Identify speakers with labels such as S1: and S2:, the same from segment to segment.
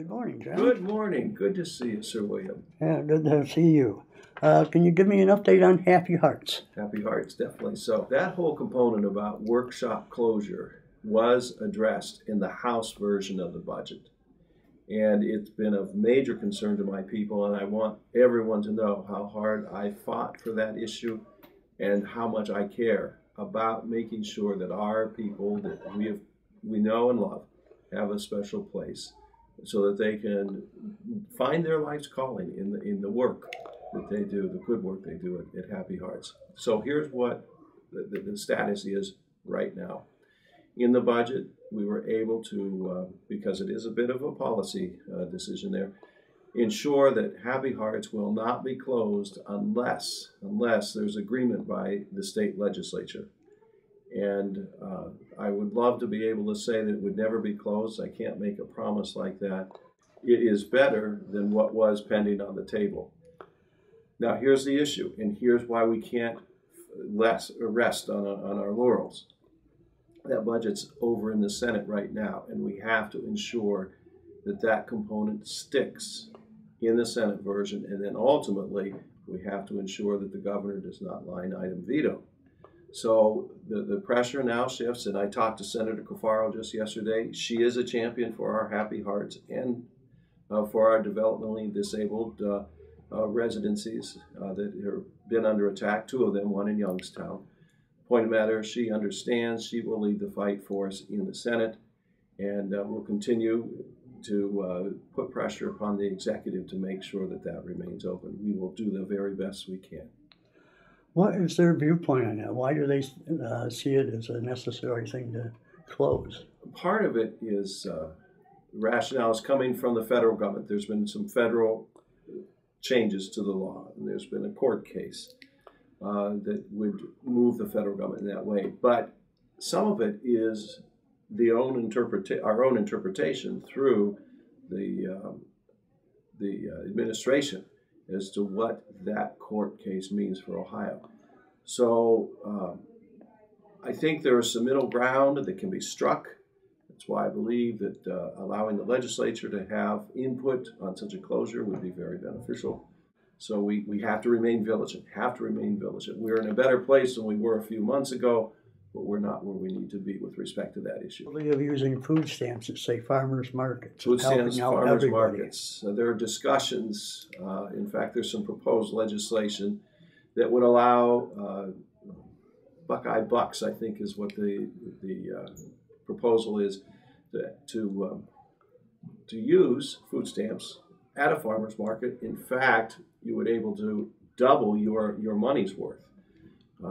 S1: Good morning, John.
S2: Good morning. Good to see you, Sir William.
S1: Yeah, good to see you. Can you give me an update on Happy Hearts?
S2: Happy Hearts, definitely. So that whole component about workshop closure was addressed in the House version of the budget. And it's been of major concern to my people, and I want everyone to know how hard I fought for that issue and how much I care about making sure that our people that we know and love have a special place so that they can find their life's calling in the work that they do, the good work they do at Happy Hearts. So here's what the status is right now. In the budget, we were able to, because it is a bit of a policy decision there, ensure that Happy Hearts will not be closed unless there's agreement by the state legislature. And I would love to be able to say that it would never be closed. I can't make a promise like that. It is better than what was pending on the table. Now, here's the issue, and here's why we can't rest on our laurels. That budget's over in the Senate right now, and we have to ensure that that component sticks in the Senate version, and then ultimately we have to ensure that the governor does not line item veto. So the pressure now shifts, and I talked to Senator Cafaro just yesterday. She is a champion for our Happy Hearts and for our developmentally disabled residencies that have been under attack, two of them, one in Youngstown. Point of matter, she understands. She will lead the fight for us in the Senate, and will continue to put pressure upon the executive to make sure that that remains open. We will do the very best we can.
S1: What is their viewpoint on that? Why do they see it as a necessary thing to close?
S2: Part of it is rationale is coming from the federal government. There's been some federal changes to the law, and there's been a court case that would move the federal government in that way. But some of it is our own interpretation through the administration as to what that court case means for Ohio. So I think there is some middle ground that can be struck. That's why I believe that allowing the legislature to have input on such a closure would be very beneficial. So we have to remain vigilant, We're in a better place than we were a few months ago, but we're not where we need to be with respect to that issue.
S1: Of using food stamps at, say, farmers markets.
S2: Food stamps, farmers markets. There are discussions. In fact, there's some proposed legislation that would allow Buckeye Bucks, I think is what the proposal is, to use food stamps at a farmer's market. In fact, you would be able to double your money's worth.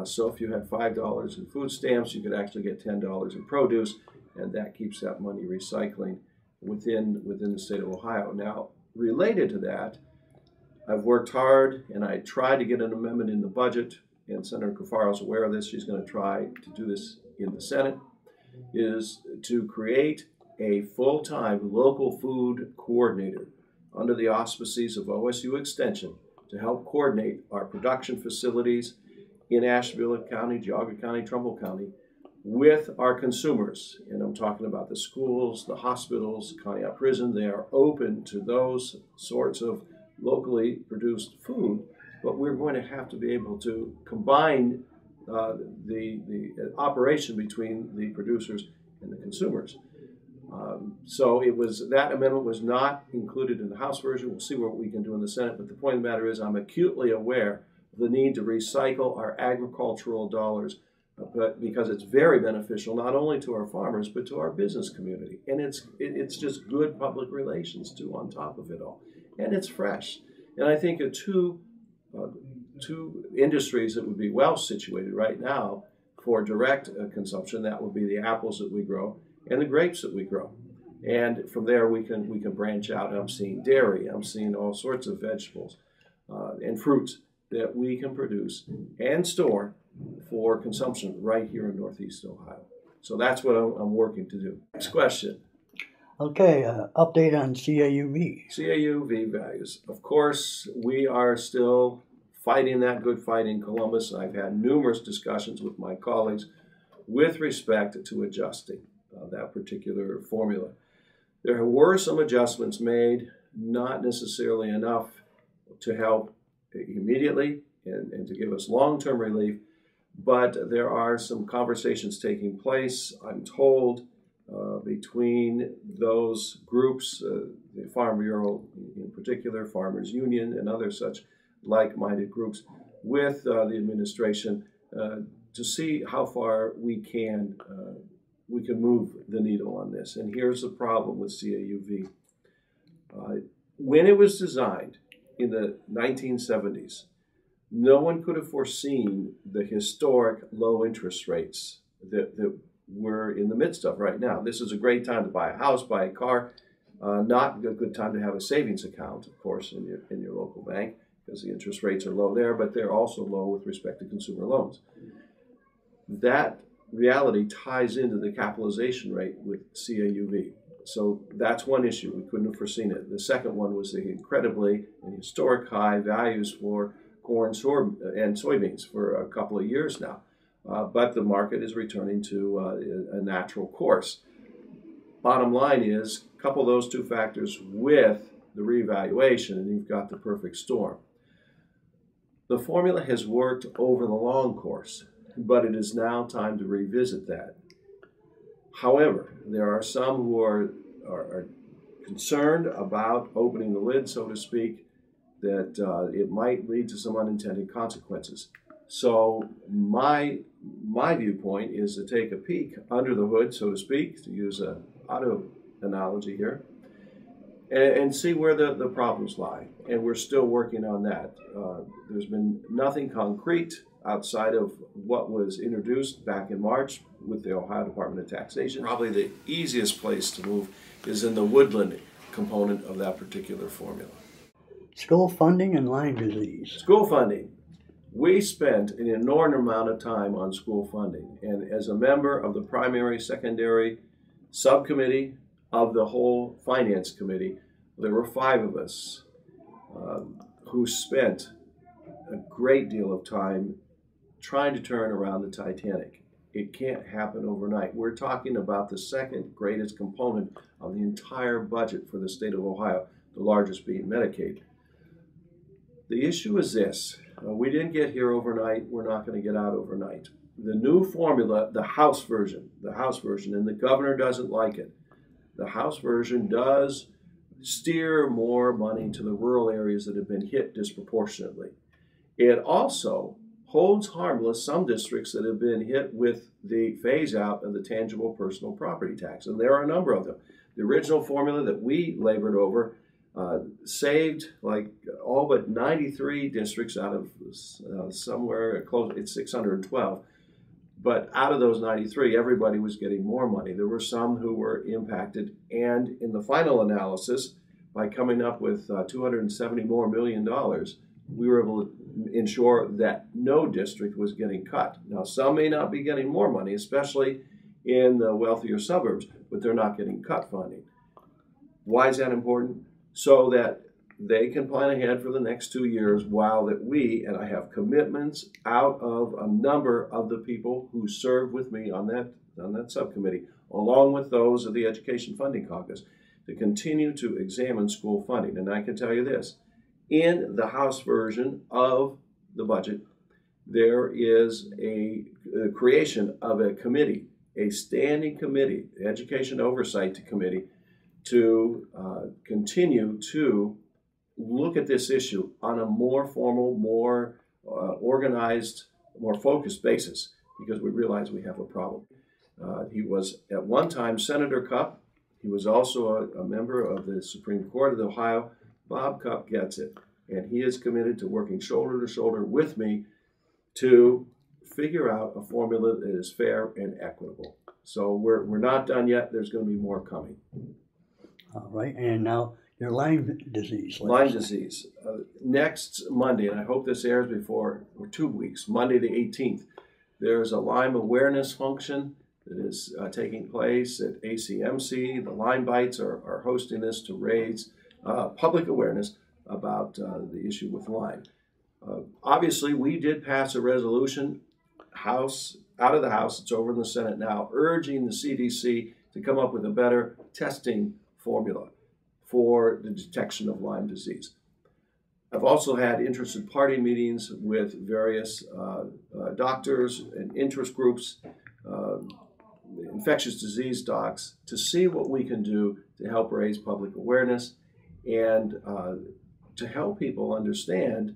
S2: So if you had $5 in food stamps, you could actually get $10 in produce, and that keeps that money recycling within the state of Ohio. Now, related to that, I've worked hard, and I tried to get an amendment in the budget, and Senator Cafaro is aware of this. She's going to try to do this in the Senate, is to create a full-time local food coordinator under the auspices of OSU Extension to help coordinate our production facilities in Ashtabula County, Geauga County, Trumbull County, with our consumers. And I'm talking about the schools, the hospitals, the Conneaut Prison. They are open to those sorts of locally produced food, but we're going to have to be able to combine the operation between the producers and the consumers. So that amendment was not included in the House version. We'll see what we can do in the Senate, but the point of the matter is I'm acutely aware of the need to recycle our agricultural dollars, but because it's very beneficial not only to our farmers but to our business community, and it's just good public relations too on top of it all, and it's fresh. And I think of two industries that would be well situated right now for direct consumption. That would be the apples that we grow and the grapes that we grow. And from there we can branch out. I'm seeing dairy, I'm seeing all sorts of vegetables and fruits that we can produce and store for consumption right here in Northeast Ohio. So that's what I'm working to do. Next question.
S1: Okay, update on CAUV.
S2: CAUV values. Of course, we are still fighting that good fight in Columbus. I've had numerous discussions with my colleagues with respect to adjusting that particular formula. There were some adjustments made, not necessarily enough to help immediately and to give us long-term relief, but there are some conversations taking place, I'm told, between those groups, the Farm Bureau in particular, Farmers Union, and other such like-minded groups, with the administration to see how far we can move the needle on this. And here's the problem with CAUV. When it was designed in the 1970s, no one could have foreseen the historic low interest rates that we're in the midst of right now. This is a great time to buy a house, buy a car, not a good time to have a savings account, of course, in your local bank, because the interest rates are low there, but they're also low with respect to consumer loans. That reality ties into the capitalization rate with CAUV. So that's one issue. We couldn't have foreseen it. The second one was the incredibly and historic high values for corn and soybeans for a couple of years now. But the market is returning to a natural course. Bottom line is, couple those two factors with the revaluation, and you've got the perfect storm. The formula has worked over the long course, but it is now time to revisit that. However, there are some who are concerned about opening the lid, so to speak, that it might lead to some unintended consequences. So my viewpoint is to take a peek under the hood, so to speak, to use an auto analogy here, and see where the problems lie. And we're still working on that. There's been nothing concrete outside of what was introduced back in March with the Ohio Department of Taxation. Probably the easiest place to move is in the woodland component of that particular formula.
S1: School funding and Lyme disease.
S2: School funding. We spent an inordinate amount of time on school funding, and as a member of the primary, secondary subcommittee of the whole finance committee, there were 5 of us who spent a great deal of time trying to turn around the Titanic. It can't happen overnight. We're talking about the second greatest component of the entire budget for the state of Ohio, the largest being Medicaid. The issue is this. We didn't get here overnight. We're not going to get out overnight. The new formula, the House version, and the governor doesn't like it. The House version does steer more money to the rural areas that have been hit disproportionately. It also holds harmless some districts that have been hit with the phase out of the tangible personal property tax, and there are a number of them. The original formula that we labored over saved like all but 93 districts out of somewhere close, it's 612. But out of those 93, everybody was getting more money. There were some who were impacted, and in the final analysis, by coming up with $270 million more, we were able to ensure that no district was getting cut. Now, some may not be getting more money, especially in the wealthier suburbs, but they're not getting cut funding. Why is that important? So that they can plan ahead for the next 2 years, while that we, and I have commitments out of a number of the people who served with me on that subcommittee, along with those of the Education Funding Caucus, to continue to examine school funding. And I can tell you this, in the House version of the budget, there is a creation of a committee, a standing committee, Education Oversight Committee, to continue to look at this issue on a more formal, more organized, more focused basis, because we realize we have a problem. He was at one time Senator Cupp. He was also a member of the Supreme Court of Ohio. Bob Cupp gets it, and he is committed to working shoulder to shoulder with me to figure out a formula that is fair and equitable. So we're not done yet. There's going to be more coming.
S1: All right, and now your Lyme disease.
S2: Lyme disease. Next Monday, and I hope this airs before 2 weeks, Monday the 18th, there's a Lyme awareness function that is taking place at ACMC. The Lyme Bites are hosting this to raise public awareness about the issue with Lyme. Obviously, we did pass a resolution, out of the House, it's over in the Senate now, urging the CDC to come up with a better testing formula for the detection of Lyme disease. I've also had interested party meetings with various doctors and interest groups, infectious disease docs, to see what we can do to help raise public awareness and to help people understand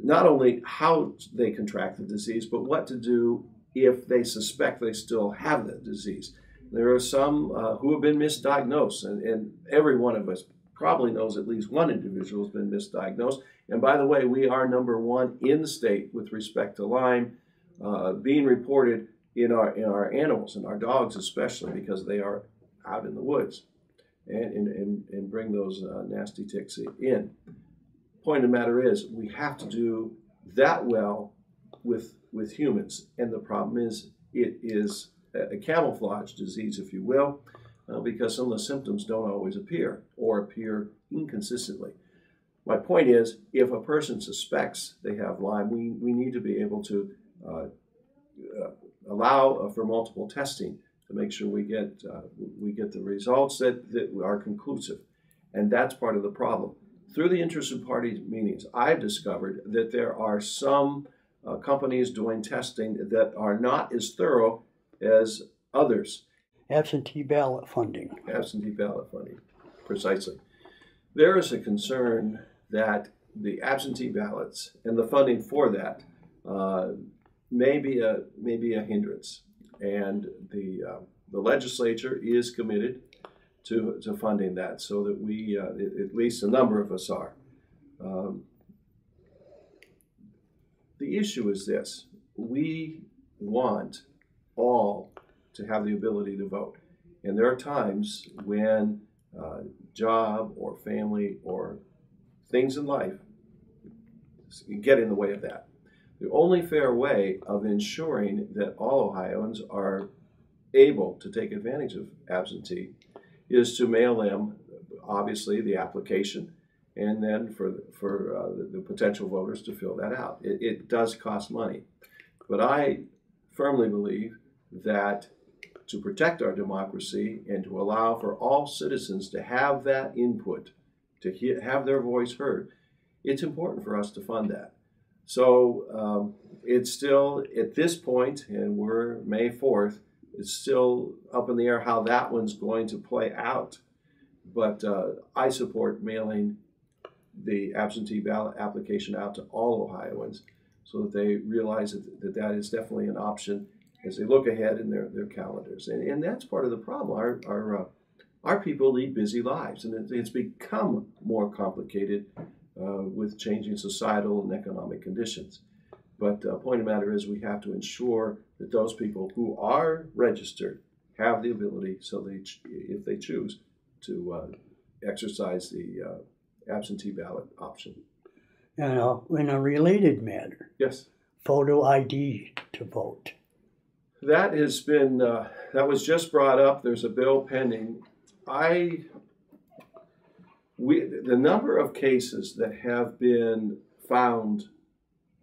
S2: not only how they contract the disease, but what to do if they suspect they still have the disease. There are some who have been misdiagnosed, and every one of us probably knows at least one individual has been misdiagnosed. And by the way, we are #1 in the state with respect to Lyme being reported in our animals, and our dogs especially, because they are out in the woods and bring those nasty ticks in. Point of the matter is, we have to do that well with humans, and the problem is it is a camouflage disease, if you will, because some of the symptoms don't always appear or appear inconsistently. My point is, if a person suspects they have Lyme, we need to be able to allow for multiple testing to make sure we get the results that are conclusive, and that's part of the problem. Through the interested parties meetings, I've discovered that there are some companies doing testing that are not as thorough as others.
S1: Absentee ballot funding.
S2: Absentee ballot funding, precisely. There is a concern that the absentee ballots and the funding for that may be a hindrance, and the legislature is committed to funding that, so that we, at least a number of us are. The issue is this: we want all to have the ability to vote, and there are times when job or family or things in life get in the way of that. The only fair way of ensuring that all Ohioans are able to take advantage of absentee is to mail them, obviously, the application, and then for the potential voters to fill that out. It does cost money, but I firmly believe that to protect our democracy and to allow for all citizens to have that input, to have their voice heard, it's important for us to fund that. So it's still, at this point, and we're May 4th, it's still up in the air how that one's going to play out. But I support mailing the absentee ballot application out to all Ohioans so that they realize that is definitely an option as they look ahead in their calendars. And that's part of the problem. Our people lead busy lives, and it's become more complicated with changing societal and economic conditions. But point of the matter is, we have to ensure that those people who are registered have the ability, so if they choose, to exercise the absentee ballot option.
S1: And in a related matter,
S2: yes,
S1: photo ID to vote.
S2: That has been that was just brought up. There's a bill pending. The number of cases that have been found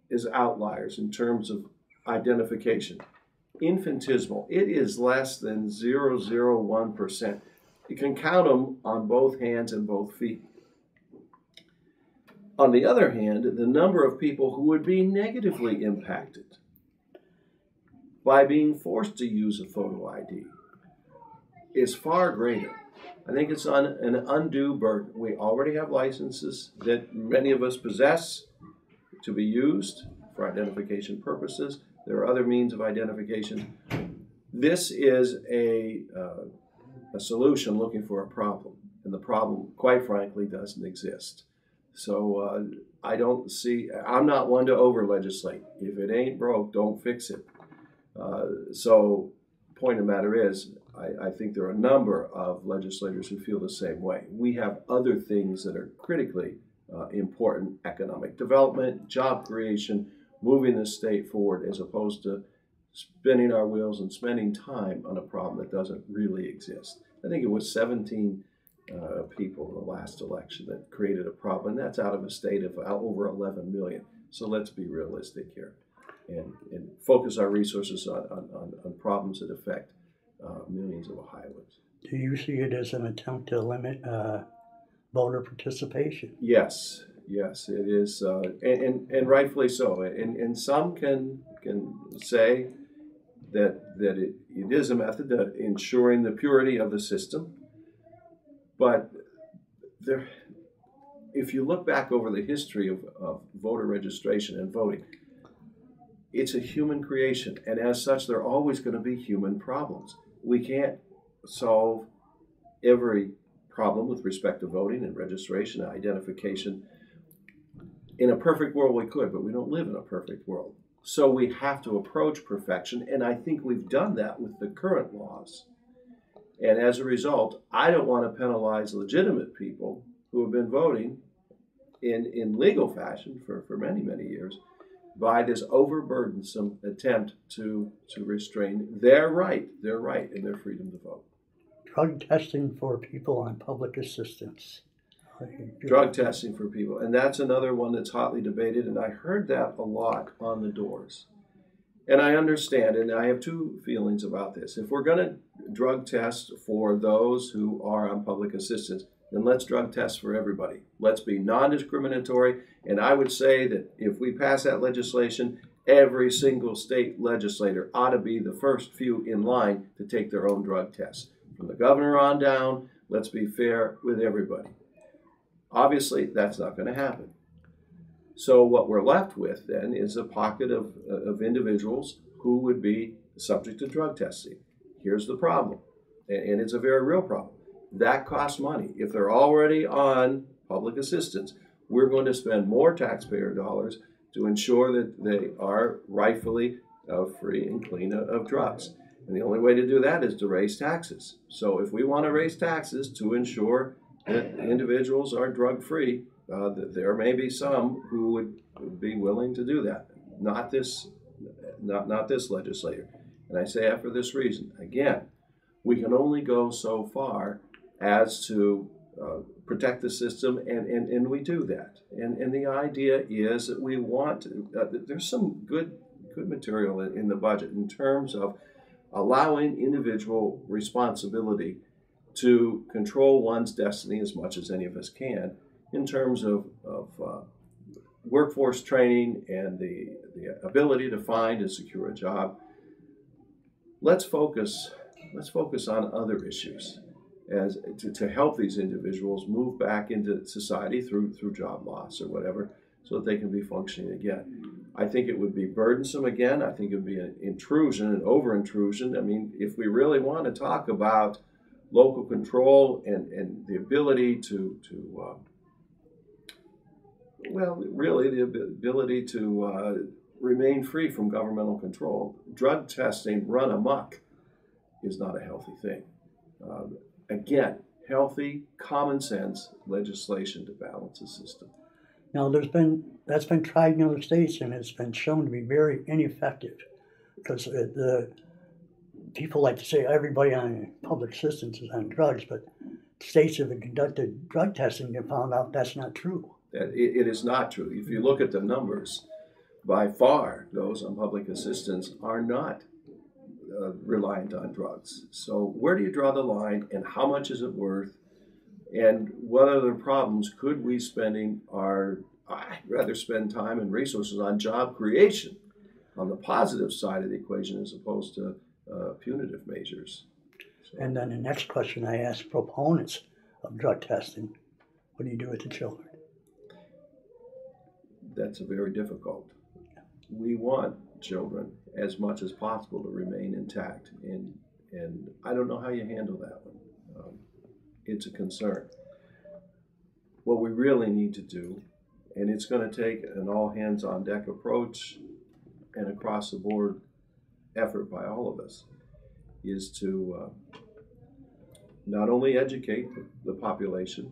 S2: is outliers in terms of identification. Infinitesimal. It is less than 0.001%. You can count them on both hands and both feet. On the other hand, the number of people who would be negatively impacted by being forced to use a photo ID is far greater. I think it's on an undue burden. We already have licenses that many of us possess to be used for identification purposes. There are other means of identification. This is a solution looking for a problem, and the problem, quite frankly, doesn't exist. So I'm not one to over-legislate. If it ain't broke, don't fix it. So point of the matter is, I think there are a number of legislators who feel the same way. We have other things that are critically important: economic development, job creation, moving the state forward, as opposed to spinning our wheels and spending time on a problem that doesn't really exist. I think it was 17 people in the last election that created a problem, and that's out of a state of over 11 million. So let's be realistic here and focus our resources on problems that affect millions of Ohioans.
S1: Do you see it as an attempt to limit voter participation?
S2: Yes, yes, it is, and rightfully so. And some can say that it is a method of ensuring the purity of the system. But there, if you look back over the history of voter registration and voting, it's a human creation, and as such, there are always going to be human problems. We can't solve every problem with respect to voting and registration and identification. In a perfect world, we could, but we don't live in a perfect world. So we have to approach perfection, and I think we've done that with the current laws. And as a result, I don't want to penalize legitimate people who have been voting in legal fashion for many, many years by this overburdensome attempt to restrain their right and their freedom to vote.
S1: Drug testing for people on public assistance.
S2: Drug testing for people, and that's another one that's hotly debated, and I heard that a lot on the doors. And I understand, and I have two feelings about this. If we're going to drug test for those who are on public assistance, then let's drug test for everybody. Let's be non-discriminatory, and I would say that if we pass that legislation, every single state legislator ought to be the first few in line to take their own drug test. From the governor on down, let's be fair with everybody. Obviously, that's not going to happen. So what we're left with then is a pocket of individuals who would be subject to drug testing. Here's the problem, and it's a very real problem. That costs money. If they're already on public assistance, we're going to spend more taxpayer dollars to ensure that they are rightfully free and clean of drugs. And the only way to do that is to raise taxes. So if we want to raise taxes to ensure that individuals are drug-free, there may be some who would be willing to do that. Not this legislator. And I say that for this reason. Again, we can only go so far as to protect the system, and we do that. And the idea is that we want to, there's some good material in the budget in terms of allowing individual responsibility to control one's destiny as much as any of us can in terms of workforce training and the ability to find and secure a job. Let's focus on other issues as to help these individuals move back into society through job loss or whatever, so that they can be functioning again. I think it would be burdensome again. I think it would be an intrusion, an over-intrusion. I mean, if we really want to talk about local control and the ability to remain free from governmental control, drug testing run amok is not a healthy thing. Again, healthy, common sense legislation to balance the system.
S1: Now, that's been tried in other states, and it's been shown to be very ineffective, because the people like to say everybody on public assistance is on drugs, but states have conducted drug testing and found out that's not true.
S2: It is not true. If you look at the numbers, by far those on public assistance are not reliant on drugs. So where do you draw the line, and how much is it worth, and what other problems could we I'd rather spend time and resources on job creation on the positive side of the equation as opposed to punitive measures. So.
S1: And then the next question I ask proponents of drug testing, what do you do with the children?
S2: That's very difficult. We want children as much as possible to remain intact, and I don't know how you handle that one. It's a concern. What we really need to do, and it's going to take an all-hands-on-deck approach and across-the-board effort by all of us, is to not only educate the population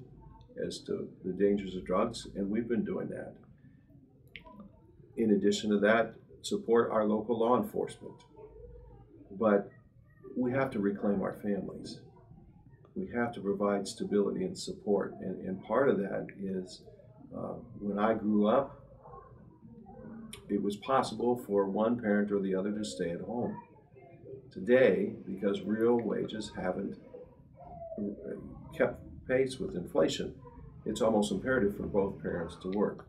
S2: as to the dangers of drugs, and we've been doing that. In addition to that, support our local law enforcement. But we have to reclaim our families. We have to provide stability and support. And part of that is when I grew up, it was possible for one parent or the other to stay at home. Today, because real wages haven't kept pace with inflation, it's almost imperative for both parents to work.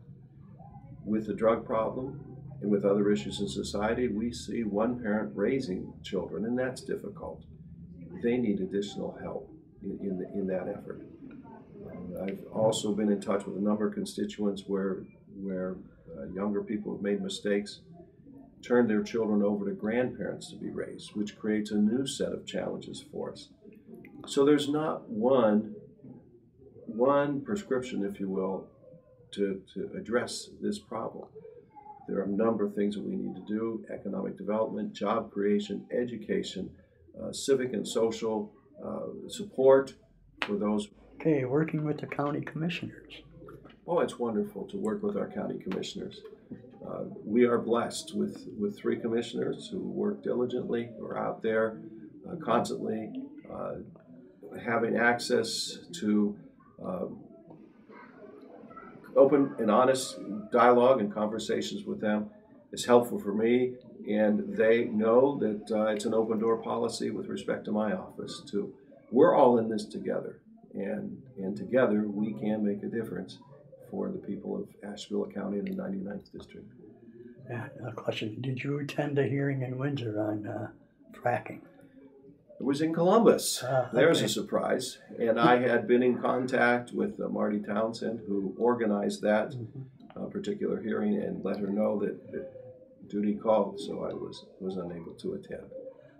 S2: With the drug problem and with other issues in society, we see one parent raising children, and that's difficult. They need additional help in that effort. I've also been in touch with a number of constituents where younger people have made mistakes, turned their children over to grandparents to be raised, which creates a new set of challenges for us. So there's not one prescription, if you will, to address this problem. There are a number of things that we need to do: economic development, job creation, education, civic and social support for those.
S1: Okay, working with the county commissioners.
S2: Oh, it's wonderful to work with our county commissioners. We are blessed with 3 commissioners who work diligently, who are out there constantly having access to open and honest dialogue and conversations with them. Is helpful for me, and they know that it's an open door policy with respect to my office too. We're all in this together, and together we can make a difference for the people of Ashtabula County and the 99th District.
S1: Yeah, a question. Did you attend a hearing in Windsor on fracking?
S2: It was in Columbus. There's
S1: okay.
S2: a surprise. And I had been in contact with Marty Townsend, who organized that particular hearing, and let her know that duty called, so I was unable to attend.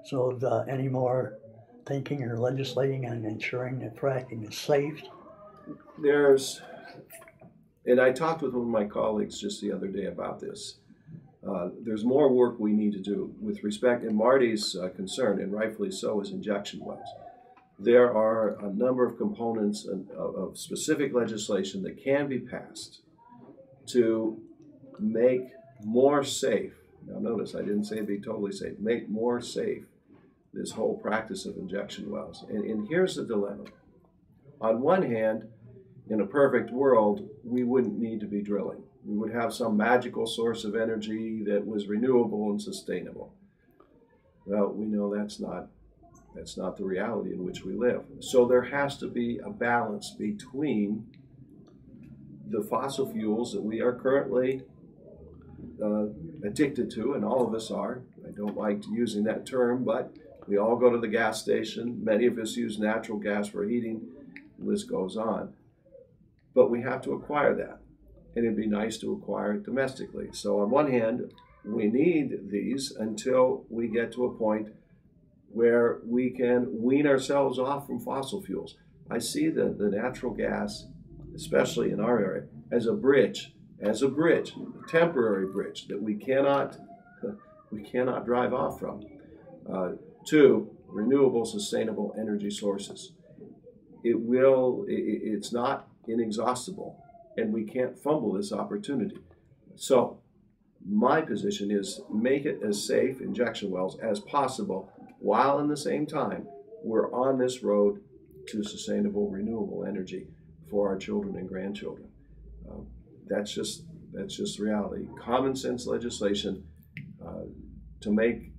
S1: So any more thinking or legislating on ensuring that fracking is safe?
S2: And I talked with one of my colleagues just the other day about this. There's more work we need to do with respect, and Marty's concern, and rightfully so, is injection wells. There are a number of components of specific legislation that can be passed to make more safe. Now notice, I didn't say be totally safe. Make more safe this whole practice of injection wells. And here's the dilemma. On one hand, in a perfect world, we wouldn't need to be drilling. We would have some magical source of energy that was renewable and sustainable. Well, we know that's not the reality in which we live. So there has to be a balance between the fossil fuels that we are currently addicted to, and all of us are. I don't like using that term, but we all go to the gas station. Many of us use natural gas for heating. The list goes on. But we have to acquire that, and it'd be nice to acquire it domestically. So on one hand, we need these until we get to a point where we can wean ourselves off from fossil fuels. I see the natural gas, especially in our area, as a bridge, a temporary bridge that we cannot drive off from, to renewable, sustainable energy sources. It's not inexhaustible, and we can't fumble this opportunity. So my position is make it as safe, injection wells, as possible, while in the same time we're on this road to sustainable, renewable energy for our children and grandchildren. That's just reality. Common sense legislation to make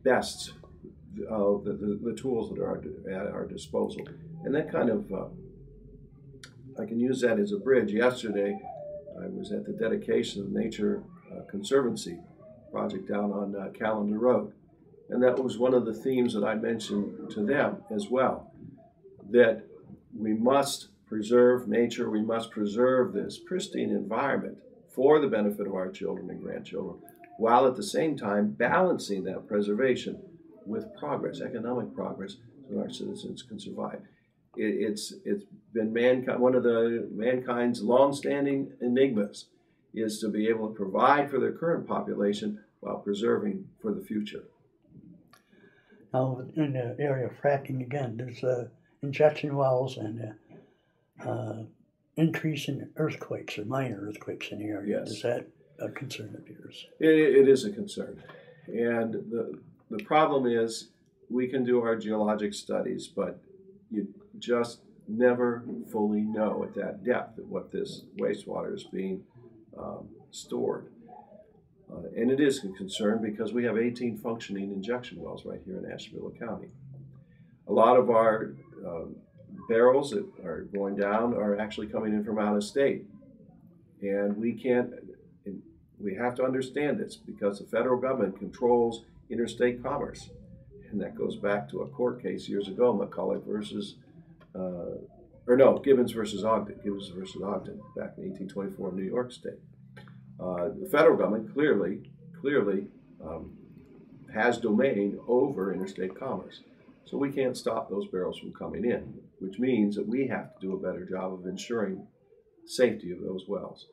S2: best the tools that are at our disposal. And that kind of, I can use that as a bridge. Yesterday, I was at the dedication of the Nature Conservancy project down on Callender Road. And that was one of the themes that I mentioned to them as well, that we must preserve nature, we must preserve this pristine environment for the benefit of our children and grandchildren, while at the same time balancing that preservation with progress, economic progress, so our citizens can survive. It's been one of mankind's long-standing enigmas is to be able to provide for their current population while preserving for the future.
S1: Now, in the area of fracking, again, there's injection wells and increase in earthquakes or minor earthquakes in the area.
S2: Yes.
S1: Is that a concern of yours?
S2: It is a concern. And the problem is we can do our geologic studies, but you just never fully know at that depth at what this wastewater is being stored. And it is a concern because we have 18 functioning injection wells right here in Ashtabula County. A lot of our barrels that are going down are actually coming in from out of state. And we have to understand this because the federal government controls interstate commerce. And that goes back to a court case years ago, McCulloch versus, Gibbons versus Ogden. Gibbons versus Ogden back in 1824 in New York State. The federal government clearly has domain over interstate commerce. So we can't stop those barrels from coming in, which means that we have to do a better job of ensuring safety of those wells.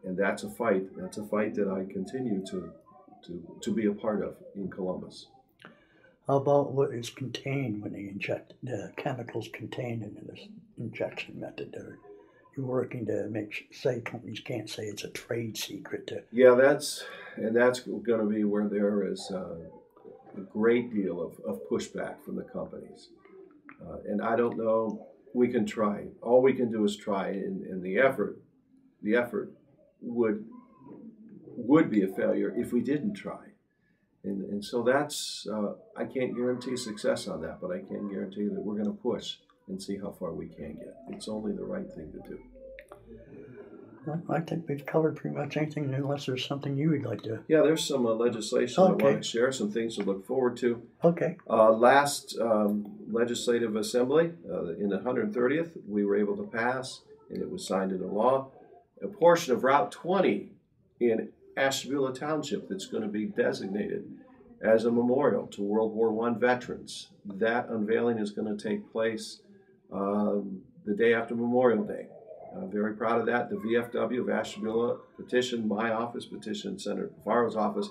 S2: And that's a fight that I continue to be a part of in Columbus.
S1: How about what is contained when they inject the chemicals contained in this injection method? You're working to say companies can't say it's a trade secret.
S2: Yeah, that's going to be where there is a great deal of pushback from the companies. And I don't know, we can try. All we can do is try, and the effort would be a failure if we didn't try. And so that's, I can't guarantee success on that, but I can guarantee that we're going to push and see how far we can get. It's only the right thing to do.
S1: Well, I think we've covered pretty much anything unless there's something you would like to.
S2: Yeah, there's some legislation I want to share, some things to look forward to.
S1: Okay.
S2: Last legislative assembly, in the 130th, we were able to pass, and it was signed into law, a portion of Route 20 in Ashtabula Township that's going to be designated as a memorial to World War I veterans. That unveiling is going to take place the day after Memorial Day. I'm very proud of that. The VFW of Ashtabula petitioned my office, petitioned Senator Favarro's office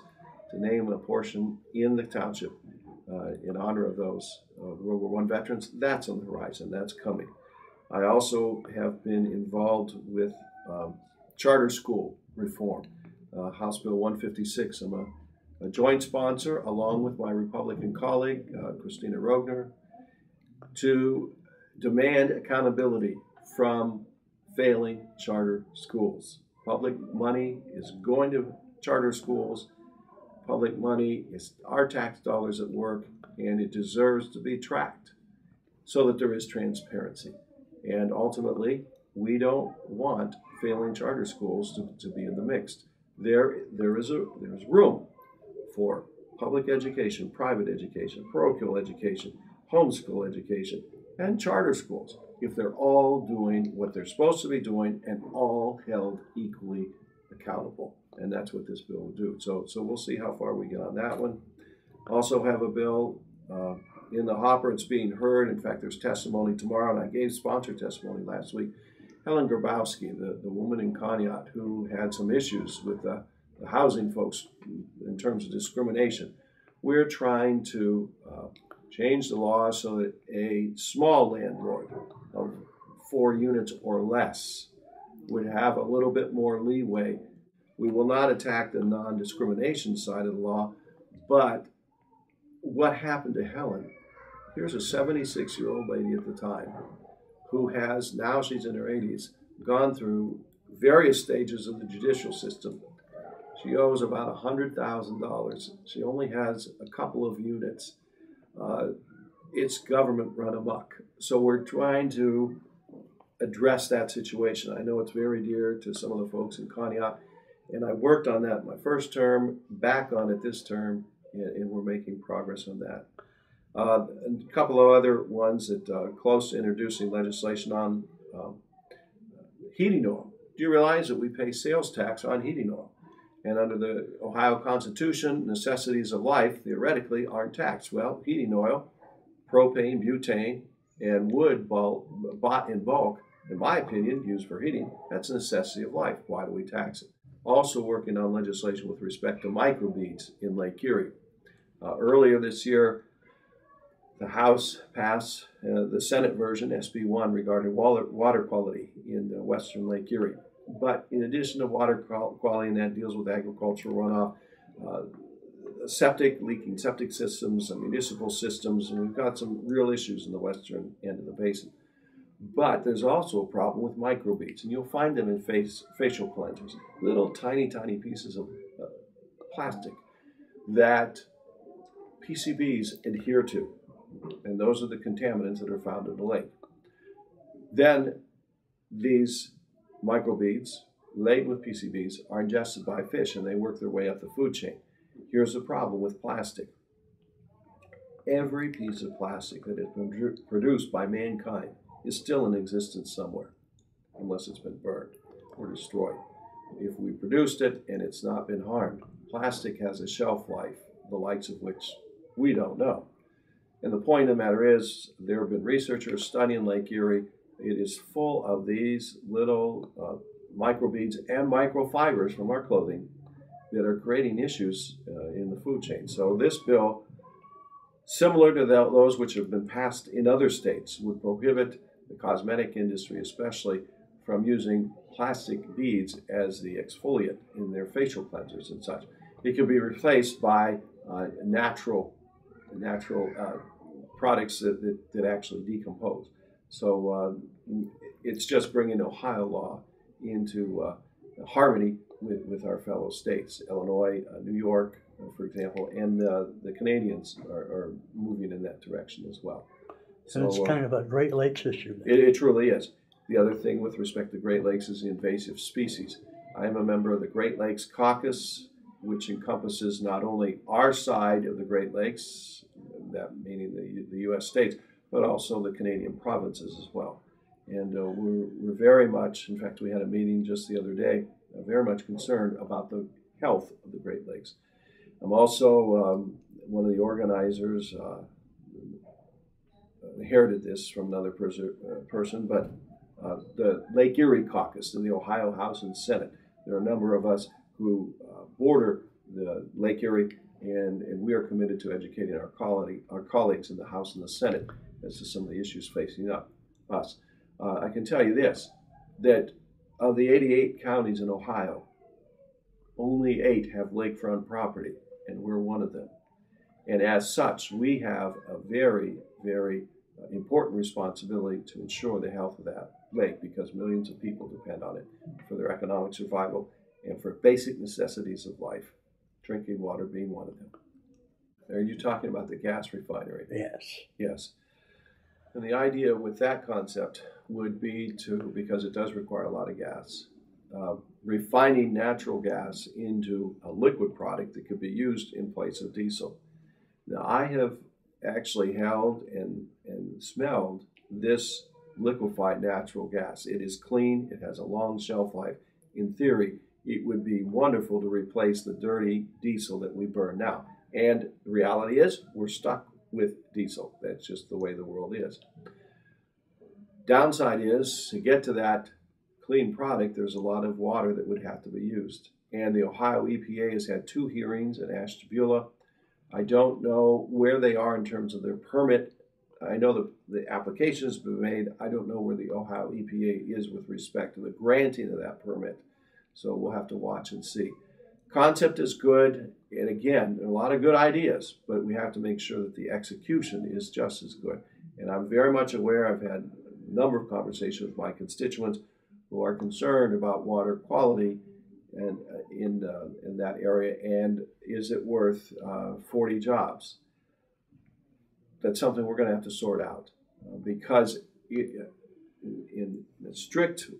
S2: to name a portion in the township in honor of those World War I veterans. That's on the horizon. That's coming. I also have been involved with charter school reform. House Bill 156. I'm a joint sponsor, along with my Republican colleague, Christina Rogner, to demand accountability from failing charter schools. Public money is going to charter schools. Public money is our tax dollars at work, and it deserves to be tracked so that there is transparency. And ultimately, we don't want failing charter schools to be in the mix. There's room for public education, private education, parochial education, homeschool education, and charter schools if they're all doing what they're supposed to be doing and all held equally accountable. And that's what this bill will do. So we'll see how far we get on that one. Also have a bill in the hopper. It's being heard. In fact, there's testimony tomorrow, and I gave sponsor testimony last week. Helen Grabowski, the woman in Conneaut who had some issues with the housing folks in terms of discrimination. We're trying to change the law so that a small landlord of 4 units or less would have a little bit more leeway. We will not attack the non-discrimination side of the law, but what happened to Helen? Here's a 76-year-old lady at the time who has, now she's in her 80s, gone through various stages of the judicial system. She owes about $100,000. She only has a couple of units. It's government run amok. So we're trying to address that situation. I know it's very dear to some of the folks in Conneaut, and I worked on that my first term, back on it this term, and we're making progress on that. A couple of other ones that close to introducing legislation on heating oil. Do you realize that we pay sales tax on heating oil? And under the Ohio Constitution, necessities of life theoretically aren't taxed. Well, heating oil, propane, butane, and wood bought in bulk, in my opinion, used for heating, that's a necessity of life. Why do we tax it? Also working on legislation with respect to microbeads in Lake Erie. Earlier this year, the House passed the Senate version, SB 1, regarding water quality in western Lake Erie. But in addition to water quality, and that deals with agricultural runoff, leaking septic systems, and municipal systems, and we've got some real issues in the western end of the basin. But there's also a problem with microbeads, and you'll find them in facial cleansers, little tiny pieces of plastic that PCBs adhere to. And those are the contaminants that are found in the lake. Then these microbeads laden with PCBs are ingested by fish and they work their way up the food chain. Here's the problem with plastic. Every piece of plastic that has been produced by mankind is still in existence somewhere, unless it's been burned or destroyed. If we produced it and it's not been harmed, plastic has a shelf life, the likes of which we don't know. And the point of the matter is, there have been researchers studying Lake Erie. It is full of these little microbeads and microfibers from our clothing that are creating issues in the food chain. So this bill, similar to those which have been passed in other states, would prohibit the cosmetic industry especially from using plastic beads as the exfoliant in their facial cleansers and such. It can be replaced by natural products that actually decompose. So it's just bringing Ohio law into harmony with our fellow states. Illinois, New York, for example, and the Canadians are moving in that direction as well.
S1: So it's kind of a Great Lakes issue.
S2: It truly is. The other thing with respect to Great Lakes is the invasive species. I am a member of the Great Lakes Caucus, which encompasses not only our side of the Great Lakes, that meaning the U.S. states, but also the Canadian provinces as well. And we're very much, in fact, we had a meeting just the other day, very much concerned about the health of the Great Lakes. I'm also one of the organizers, inherited this from another person, but the Lake Erie Caucus in the Ohio House and Senate. There are a number of us who border the Lake Erie, and we are committed to educating our colleagues in the House and the Senate as to some of the issues facing us. I can tell you this, that of the 88 counties in Ohio, only 8 have lakefront property, and we're one of them. And as such, we have a very, very important responsibility to ensure the health of that lake, because millions of people depend on it for their economic survival and for basic necessities of life, drinking water being one of them. Are you talking about the gas refinery?
S1: Yes.
S2: Yes. And the idea with that concept would be to, because it does require a lot of gas, refining natural gas into a liquid product that could be used in place of diesel. Now, I have actually held and smelled this liquefied natural gas. It is clean, it has a long shelf life. In theory, it would be wonderful to replace the dirty diesel that we burn now. And the reality is, we're stuck with diesel. That's just the way the world is. Downside is, to get to that clean product, there's a lot of water that would have to be used. And the Ohio EPA has had 2 hearings in Ashtabula. I don't know where they are in terms of their permit. I know the application has been made. I don't know where the Ohio EPA is with respect to the granting of that permit. So we'll have to watch and see. Concept is good, and again, there are a lot of good ideas, but we have to make sure that the execution is just as good. And I'm very much aware, I've had a number of conversations with my constituents who are concerned about water quality and in that area, and is it worth 40 jobs? That's something we're going to have to sort out, because in the strict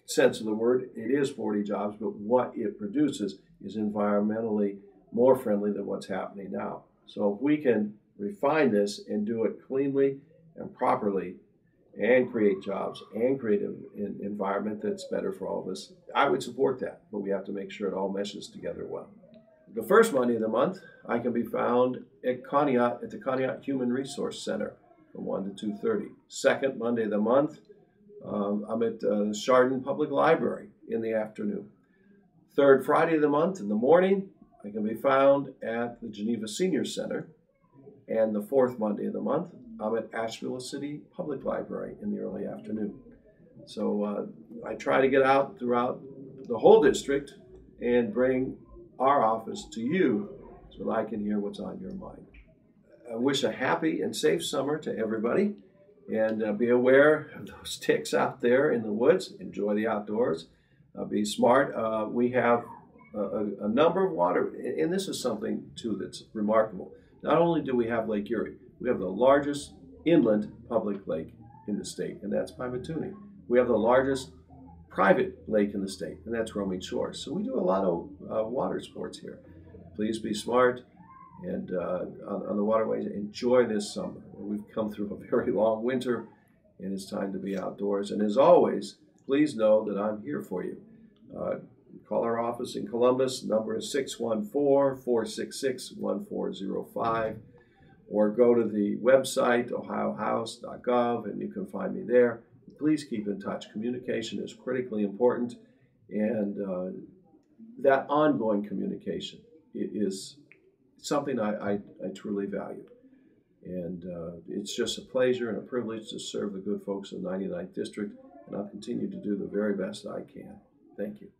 S2: sense of the word, it is 40 jobs, but what it produces is environmentally more friendly than what's happening now. So if we can refine this and do it cleanly and properly and create jobs and create an environment that's better for all of us, I would support that, but we have to make sure it all meshes together well. The first Monday of the month, I can be found at the Conneaut Human Resource Center from 1 to 2:30. Second Monday of the month, I'm at Chardon Public Library in the afternoon. Third Friday of the month in the morning, I can be found at the Geneva Senior Center. And the fourth Monday of the month, I'm at Asheville City Public Library in the early afternoon. So I try to get out throughout the whole district and bring our office to you so that I can hear what's on your mind. I wish a happy and safe summer to everybody, and be aware of those ticks out there in the woods. Enjoy the outdoors. Be smart. We have a number of water, and this is something too that's remarkable. Not only do we have Lake Erie, we have the largest inland public lake in the state, and that's Pymatuning. We have the largest private lake in the state, and that's Roaming Shores. So we do a lot of water sports here. Please be smart and on the waterways. Enjoy this summer. We've come through a very long winter, and it's time to be outdoors. And as always, please know that I'm here for you. Call our office in Columbus. Number is 614-466-1405. Or go to the website, ohiohouse.gov, and you can find me there. Please keep in touch. Communication is critically important, and that ongoing communication is something I truly value. And it's just a pleasure and a privilege to serve the good folks in the 99th District, and I'll continue to do the very best I can. Thank you.